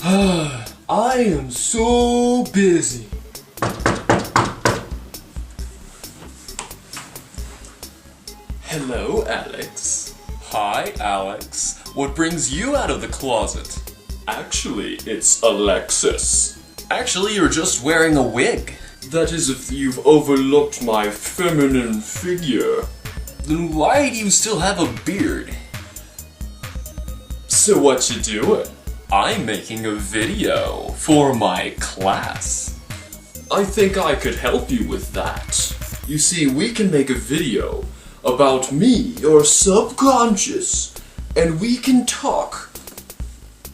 I am so busy. Hello, Alex. Hi, Alex. What brings you out of the closet? Actually, it's Alexis. Actually, you're just wearing a wig. That is if you've overlooked my feminine figure. Then why do you still have a beard? So what you doing? I'm making a video for my class. I think I could help you with that. You see, we can make a video about me, your subconscious, and we can talk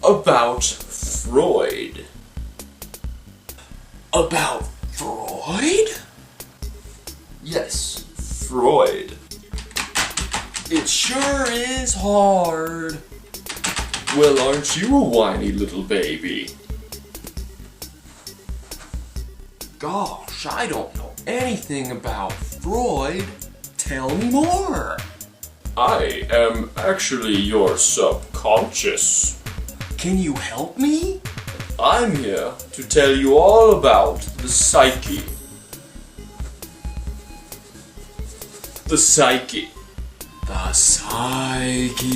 about Freud. About Freud? Yes, Freud. It sure is hard. Well, aren't you a whiny little baby? Gosh, I don't know anything about Freud. Tell me more. I am actually your subconscious. Can you help me? I'm here to tell you all about the psyche. The psyche. The psyche.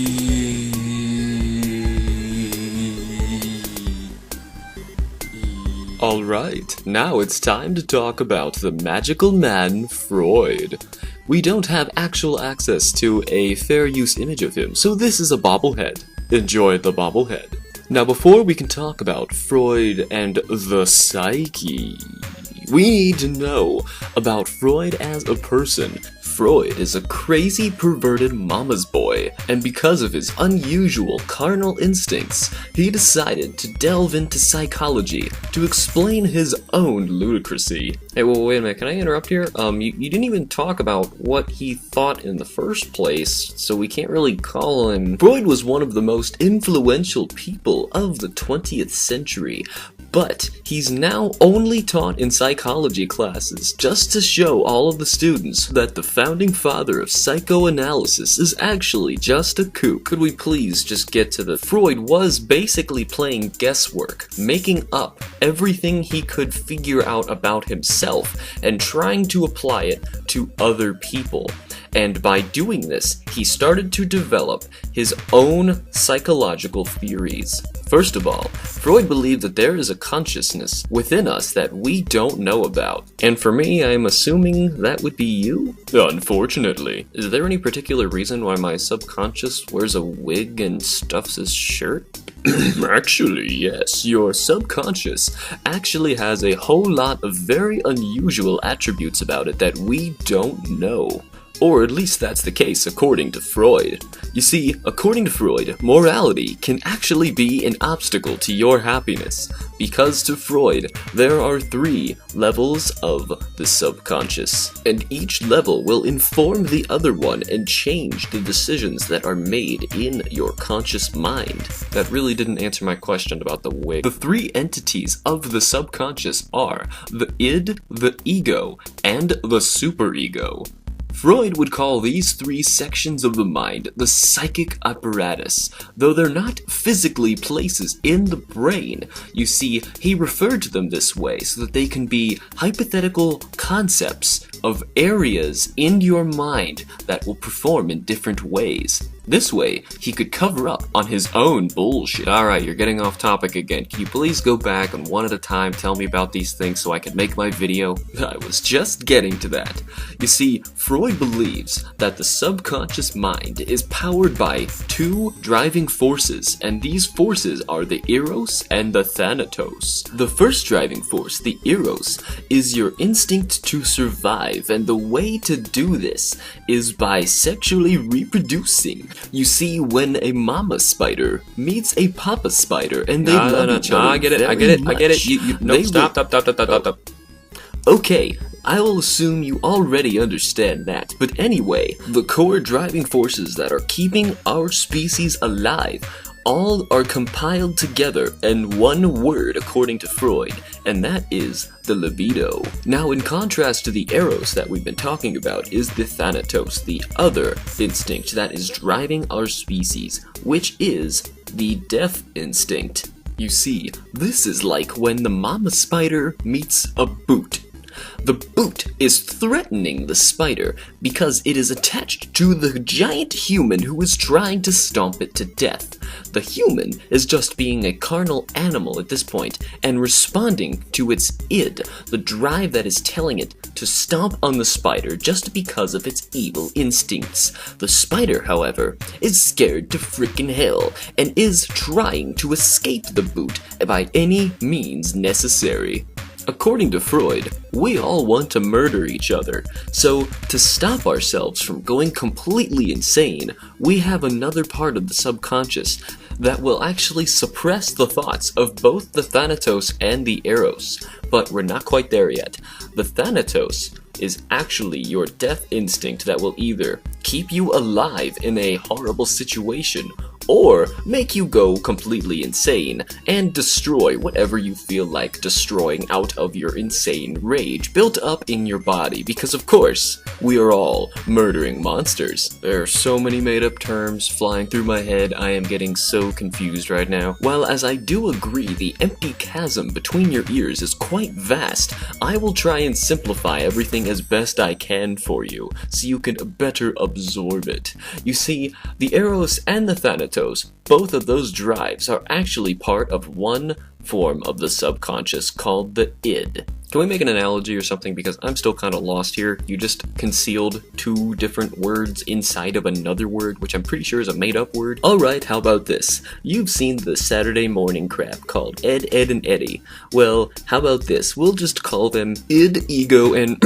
Alright, now it's time to talk about the magical man Freud. We don't have actual access to a fair use image of him, so this is a bobblehead. Enjoy the bobblehead. Now before we can talk about Freud and the psyche, we need to know about Freud as a person. Freud is a crazy, perverted mama's boy, and because of his unusual carnal instincts, he decided to delve into psychology to explain his own ludicrousy. Hey, well, wait a minute, can I interrupt here? You didn't even talk about what he thought in the first place, so we can't really call him... Freud was one of the most influential people of the 20th century, but he's now only taught in psychology classes just to show all of the students that the founding father of psychoanalysis is actually just a kook. Could we please just get to the... Freud was basically playing guesswork, making up everything he could figure out about himself and trying to apply it to other people. And by doing this, he started to develop his own psychological theories. First of all, Freud believed that there is a consciousness within us that we don't know about. And for me, I'm assuming that would be you? Unfortunately. Is there any particular reason why my subconscious wears a wig and stuffs his shirt? Actually, yes. Your subconscious actually has a whole lot of very unusual attributes about it that we don't know. Or at least that's the case according to Freud. You see, according to Freud, morality can actually be an obstacle to your happiness, because to Freud, there are 3 levels of the subconscious, and each level will inform the other one and change the decisions that are made in your conscious mind. That really didn't answer my question about the wig. The 3 entities of the subconscious are the id, the ego, and the superego. Freud would call these 3 sections of the mind the psychic apparatus, though they're not physically places in the brain. You see, he referred to them this way so that they can be hypothetical concepts of areas in your mind that will perform in different ways. This way, he could cover up on his own bullshit. Alright, you're getting off topic again. Can you please go back and one at a time tell me about these things so I can make my video? I was just getting to that. You see, Freud believes that the subconscious mind is powered by 2 driving forces, and these forces are the eros and the thanatos. The first driving force, the eros, is your instinct to survive, and the way to do this is by sexually reproducing. You see, when a mama spider meets a papa spider and they love each other, I get it. No, stop. Okay, I will assume you already understand that, but anyway, the core driving forces that are keeping our species alive all are compiled together in one word according to Freud, and that is the libido. Now, in contrast to the eros that we've been talking about is the thanatos, the other instinct that is driving our species, which is the death instinct. You see, this is like when the mama spider meets a boot. The boot is threatening the spider because it is attached to the giant human who is trying to stomp it to death. The human is just being a carnal animal at this point and responding to its id, the drive that is telling it to stomp on the spider just because of its evil instincts. The spider, however, is scared to frickin' hell and is trying to escape the boot by any means necessary. According to Freud, we all want to murder each other, so to stop ourselves from going completely insane, we have another part of the subconscious that will actually suppress the thoughts of both the Thanatos and the Eros, but we're not quite there yet. The Thanatos is actually your death instinct that will either keep you alive in a horrible situation or make you go completely insane and destroy whatever you feel like destroying out of your insane rage built up in your body, because of course, we are all murdering monsters. There are so many made-up terms flying through my head, I am getting so confused right now. While as I do agree the empty chasm between your ears is quite vast, I will try and simplify everything as best I can for you, so you can better absorb it. You see, the Eros and the Thanatos, both of those drives are actually part of one form of the subconscious called the id. Can we make an analogy or something, because I'm still kind of lost here? You just concealed two different words inside of another word, which I'm pretty sure is a made-up word. Alright, how about this? You've seen the Saturday morning crap called Ed, Ed, and Eddie. Well, how about this? We'll just call them id, ego, and...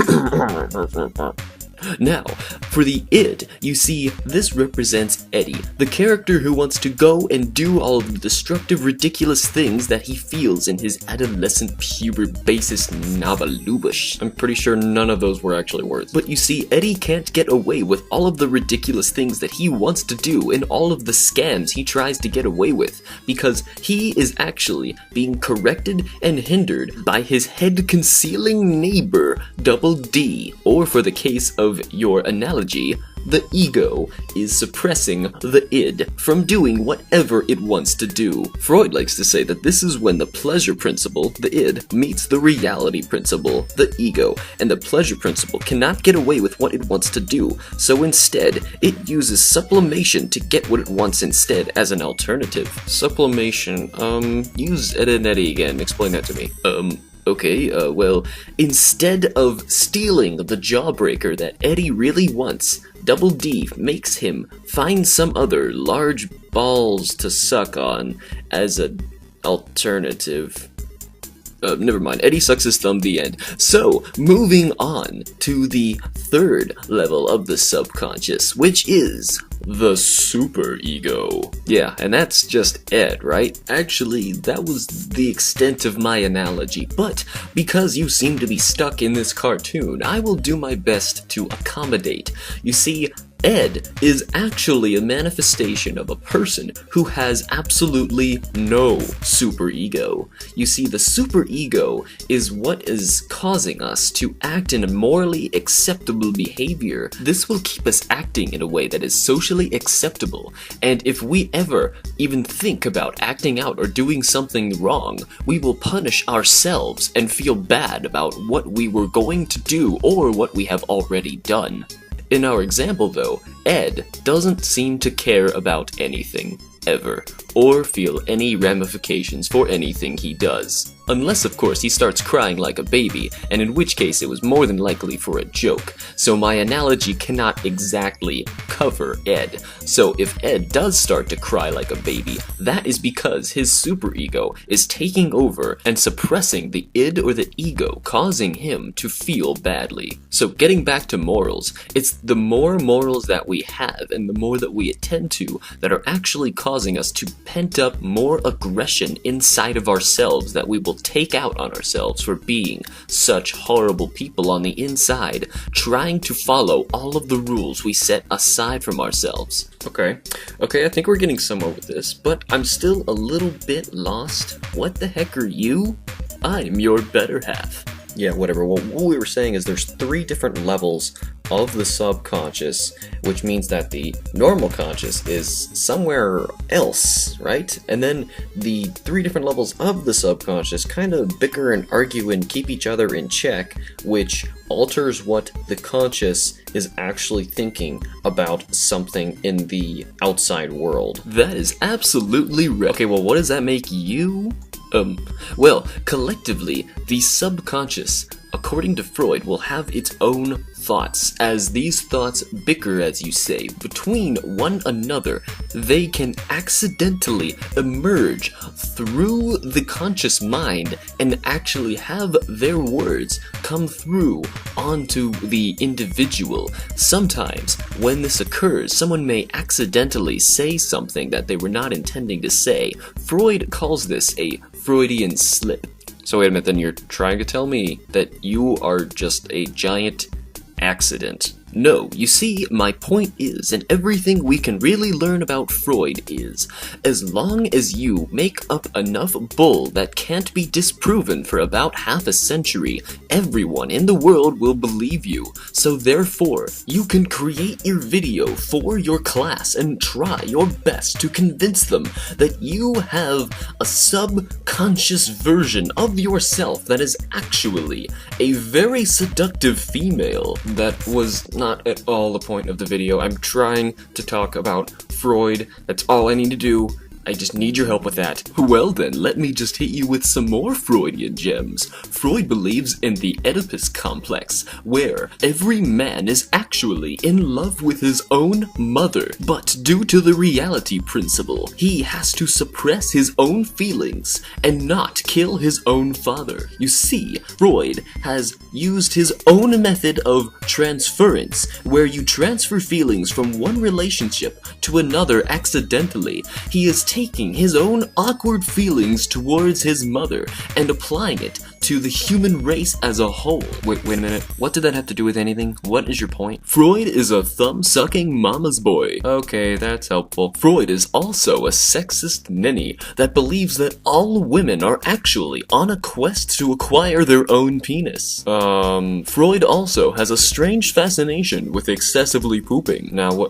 Now, for the id, you see, this represents Eddie, the character who wants to go and do all of the destructive, ridiculous things that he feels in his adolescent puber basis navalubush. I'm pretty sure none of those were actually words. But you see, Eddie can't get away with all of the ridiculous things that he wants to do and all of the scams he tries to get away with, because he is actually being corrected and hindered by his head-concealing neighbor, Double D, or for the case of your analogy, the ego is suppressing the id from doing whatever it wants to do. Freud likes to say that this is when the pleasure principle, the id, meets the reality principle, the ego, and the pleasure principle cannot get away with what it wants to do, so instead, it uses sublimation to get what it wants instead as an alternative. Sublimation, use Ed and Eddie again, explain that to me. Okay, well, instead of stealing the jawbreaker that Eddie really wants, Double D makes him find some other large balls to suck on as an alternative. Never mind, Eddie sucks his thumb, the end. So, moving on to the third level of the subconscious, which is the superego. Yeah, and that's just Ed, right? Actually, that was the extent of my analogy, but because you seem to be stuck in this cartoon, I will do my best to accommodate. You see, Ed is actually a manifestation of a person who has absolutely no superego. You see, the superego is what is causing us to act in a morally acceptable behavior. This will keep us acting in a way that is socially acceptable, and if we ever even think about acting out or doing something wrong, we will punish ourselves and feel bad about what we were going to do or what we have already done. In our example though, Ed doesn't seem to care about anything, ever, or feel any ramifications for anything he does. Unless, of course, he starts crying like a baby, and in which case it was more than likely for a joke, so my analogy cannot exactly cover Ed. So if Ed does start to cry like a baby, that is because his superego is taking over and suppressing the id or the ego, causing him to feel badly. So getting back to morals, it's the more morals that we have and the more that we attend to that are actually causing us to pent up more aggression inside of ourselves that we will take out on ourselves for being such horrible people on the inside, trying to follow all of the rules we set aside from ourselves. Okay, I think we're getting somewhere with this, but I'm still a little bit lost. What the heck are you? I'm your better half. Yeah, whatever. Well, what we were saying is there's 3 different levels of the subconscious, which means that the normal conscious is somewhere else, right? And then the 3 different levels of the subconscious kind of bicker and argue and keep each other in check, which alters what the conscious is actually thinking about something in the outside world. That is absolutely right. Okay, well, what does that make you? Well, collectively, the subconscious, according to Freud, will have its own thoughts. As these thoughts bicker, as you say, between one another, they can accidentally emerge through the conscious mind and actually have their words come through onto the individual. Sometimes, when this occurs, someone may accidentally say something that they were not intending to say. Freud calls this a Freudian slip. So wait a minute, then you're trying to tell me that you are just a giant accident? No, you see, my point is, and everything we can really learn about Freud is, as long as you make up enough bull that can't be disproven for about half a century, everyone in the world will believe you. So therefore, you can create your video for your class and try your best to convince them that you have a subconscious version of yourself that is actually a very seductive female. That was not at all the point of the video. I'm trying to talk about Freud. That's all I need to do. I just need your help with that. Well then, let me just hit you with some more Freudian gems. Freud believes in the Oedipus complex, where every man is actually in love with his own mother, but due to the reality principle, he has to suppress his own feelings and not kill his own father. You see, Freud has used his own method of transference, where you transfer feelings from one relationship to another accidentally. He is taking his own awkward feelings towards his mother and applying it to the human race as a whole. Wait a minute. What did that have to do with anything? What is your point? Freud is a thumb-sucking mama's boy. Okay, that's helpful. Freud is also a sexist ninny that believes that all women are actually on a quest to acquire their own penis. Freud also has a strange fascination with excessively pooping. Now,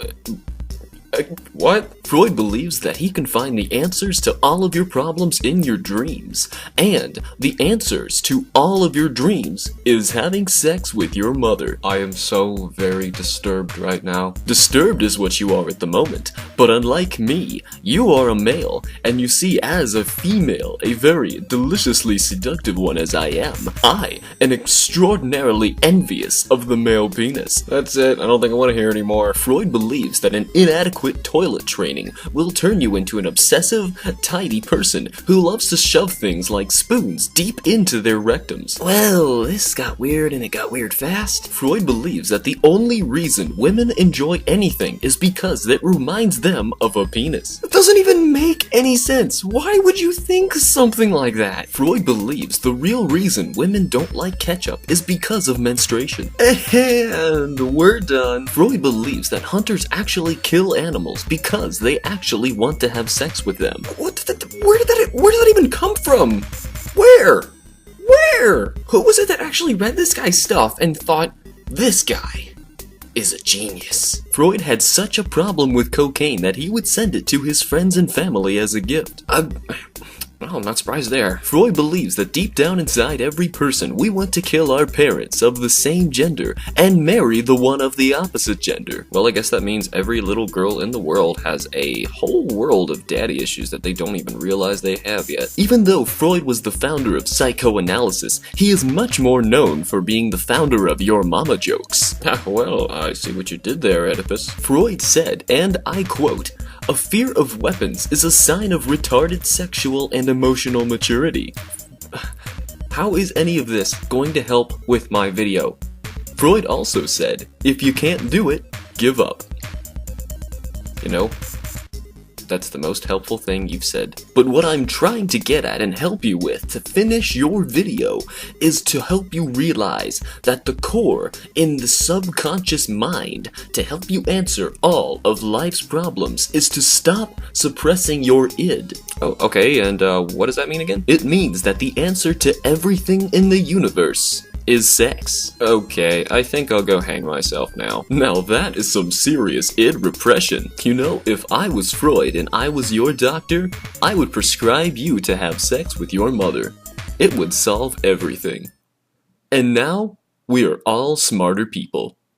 what? Freud believes that he can find the answers to all of your problems in your dreams. And the answers to all of your dreams is having sex with your mother. I am so very disturbed right now. Disturbed is what you are at the moment. But unlike me, you are a male. And you see, as a female, a very deliciously seductive one as I am extraordinarily envious of the male penis. That's it. I don't think I want to hear anymore. Freud believes that an inadequate toilet training will turn you into an obsessive, tidy person who loves to shove things like spoons deep into their rectums. Well, this got weird and it got weird fast. Freud believes that the only reason women enjoy anything is because it reminds them of a penis. It doesn't even make any sense. Why would you think something like that? Freud believes the real reason women don't like ketchup is because of menstruation. And we're done. Freud believes that hunters actually kill animals because they actually want to have sex with them. Where did that even come from? Where? Who was it that actually read this guy's stuff and thought, this guy is a genius? Freud had such a problem with cocaine that he would send it to his friends and family as a gift. Oh, I'm not surprised there. Freud believes that deep down inside every person, we want to kill our parents of the same gender and marry the one of the opposite gender. Well, I guess that means every little girl in the world has a whole world of daddy issues that they don't even realize they have yet. Even though Freud was the founder of psychoanalysis, he is much more known for being the founder of your mama jokes. Well, I see what you did there, Oedipus. Freud said, and I quote, "A fear of weapons is a sign of retarded sexual and emotional maturity." How is any of this going to help with my video? Freud also said, if you can't do it, give up. You know, that's the most helpful thing you've said. But what I'm trying to get at and help you with to finish your video is to help you realize that the core in the subconscious mind to help you answer all of life's problems is to stop suppressing your id. Oh, okay, and what does that mean again? It means that the answer to everything in the universe is sex. Okay, I think I'll go hang myself now. Now that is some serious id repression. You know, if I was Freud and I was your doctor, I would prescribe you to have sex with your mother. It would solve everything. And now, we are all smarter people.